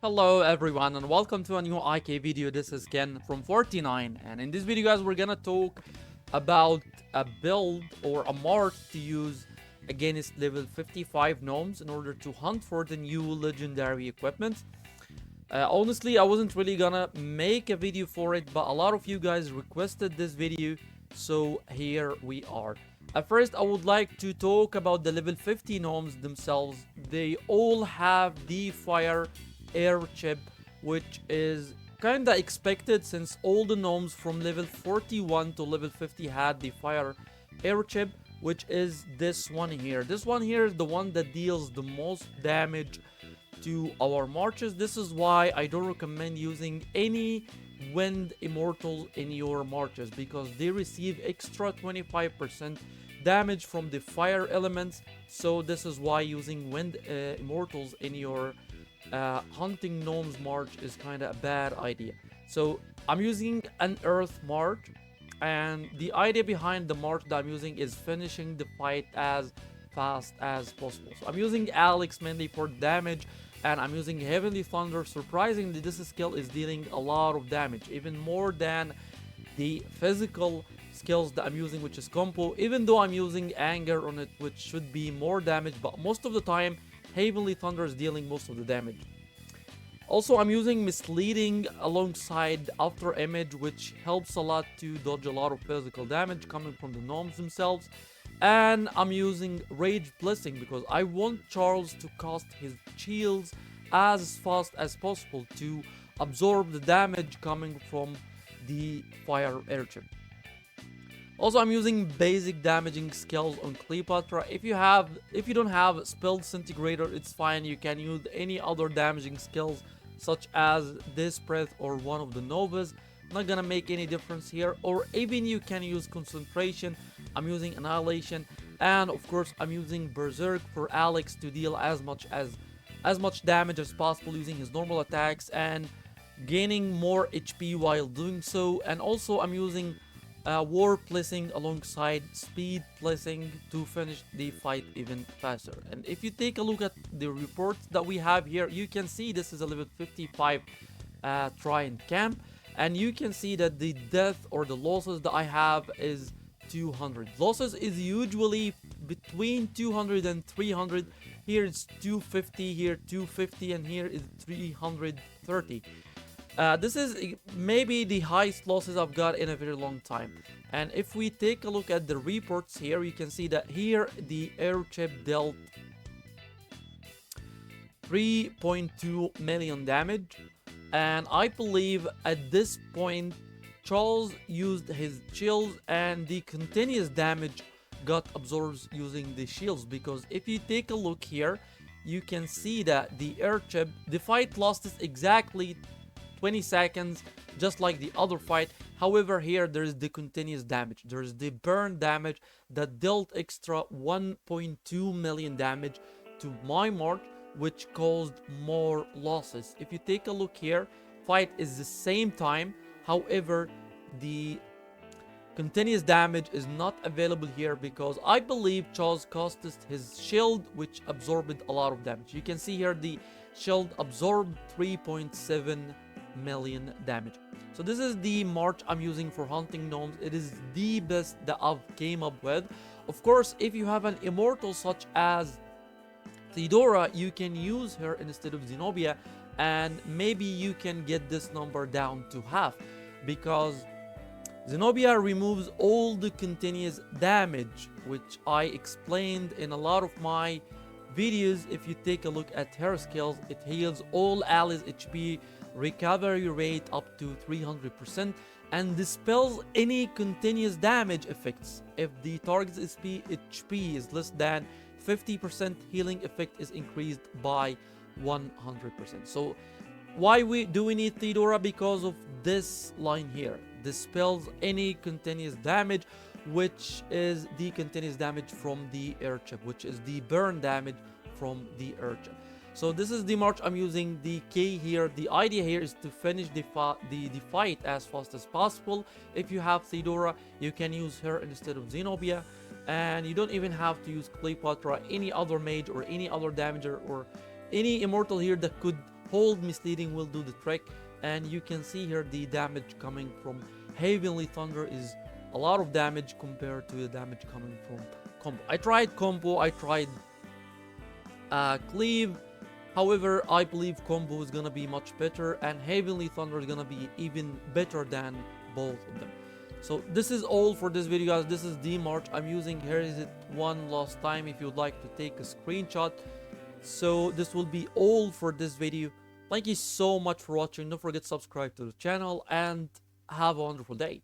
Hello everyone and welcome to a new IK video. This is Ken from 49, and in this video guys we're gonna talk about a build or a march to use against level 55 gnomes in order to hunt for the new legendary equipment. Honestly, I wasn't really gonna make a video for it, but a lot of you guys requested this video, so here we are. At first, I would like to talk about the level 50 gnomes themselves. They all have the fire air chip, which is kinda expected since all the gnomes from level 41 to level 50 had the fire air chip, which is this one here. This one here is the one that deals the most damage to our marches. This is why I don't recommend using any wind immortals in your marches, because they receive extra 25% damage from the fire elements. So this is why using wind immortals in your hunting gnomes march is kind of a bad idea. So I'm using an earth march, and the idea behind the march that I'm using is finishing the fight as fast as possible. So I'm using Alex mainly for damage, and I'm using Heavenly Thunder. Surprisingly, this skill is dealing a lot of damage, even more than the physical skills that I'm using, which is combo, even though I'm using anger on it, which should be more damage, but most of the time Heavenly Thunder is dealing most of the damage. Also, I'm using misleading alongside after image, which helps a lot to dodge a lot of physical damage coming from the gnomes themselves. And I'm using rage blessing because I want Charles to cast his shields as fast as possible to absorb the damage coming from the fire airship. Also, I'm using basic damaging skills on Cleopatra. If you don't have spell disintegrator, it's fine. You can use any other damaging skills such as this breath or one of the novas. Not gonna make any difference here. Or even you can use concentration. I'm using annihilation, and of course I'm using berserk for Alex to deal as much damage as possible using his normal attacks and gaining more HP while doing so. And also I'm using war blessing alongside speed blessing to finish the fight even faster. And if you take a look at the reports that we have here, you can see this is a level 55 Trident camp, and you can see that the death or the losses that I have is 200. Losses is usually between 200 and 300. Here it's 250, here 250, and here is 330. This is maybe the highest losses I've got in a very long time. And if we take a look at the reports here, you can see that here the airship dealt 3.2 million damage. And I believe at this point, Charles used his shields and the continuous damage got absorbed using the shields. Because if you take a look here, you can see that the airship, the fight lasted exactly 20 seconds, just like the other fight. However, here there is the continuous damage. There is the burn damage that dealt extra 1.2 million damage to my mark, which caused more losses. If you take a look here, fight is the same time. However, the continuous damage is not available here because I believe Charles casted his shield, which absorbed a lot of damage. You can see here the shield absorbed 3.7 million damage. So this is the march I'm using for hunting gnomes. It is the best that I've came up with. Of course, if you have an immortal such as Theodora, you can use her instead of Zenobia, and maybe you can get this number down to half, because Zenobia removes all the continuous damage, which I explained in a lot of my videos. If you take a look at her skills, it heals all allies HP, recovery rate up to 300%, and dispels any continuous damage effects. If the target's HP is less than 50%, healing effect is increased by 100%. So why do we need Theodora? Because of this line here, dispels any continuous damage, which is the continuous damage from the airship, which is the burn damage from the airship. So this is the march I'm using. The key here, the idea here is to finish the fight as fast as possible. If you have Theodora, you can use her instead of Zenobia, and you don't even have to use Cleopatra, any other mage or any other damager or any immortal here that could hold misleading will do the trick. And you can see here the damage coming from Heavenly Thunder is a lot of damage compared to the damage coming from combo. I tried combo, I tried cleave. However, I believe combo is gonna be much better, and Heavenly Thunder is gonna be even better than both of them. So this is all for this video, guys. This is the March I'm using. Here is it one last time if you'd like to take a screenshot. So this will be all for this video. Thank you so much for watching. Don't forget to subscribe to the channel and have a wonderful day.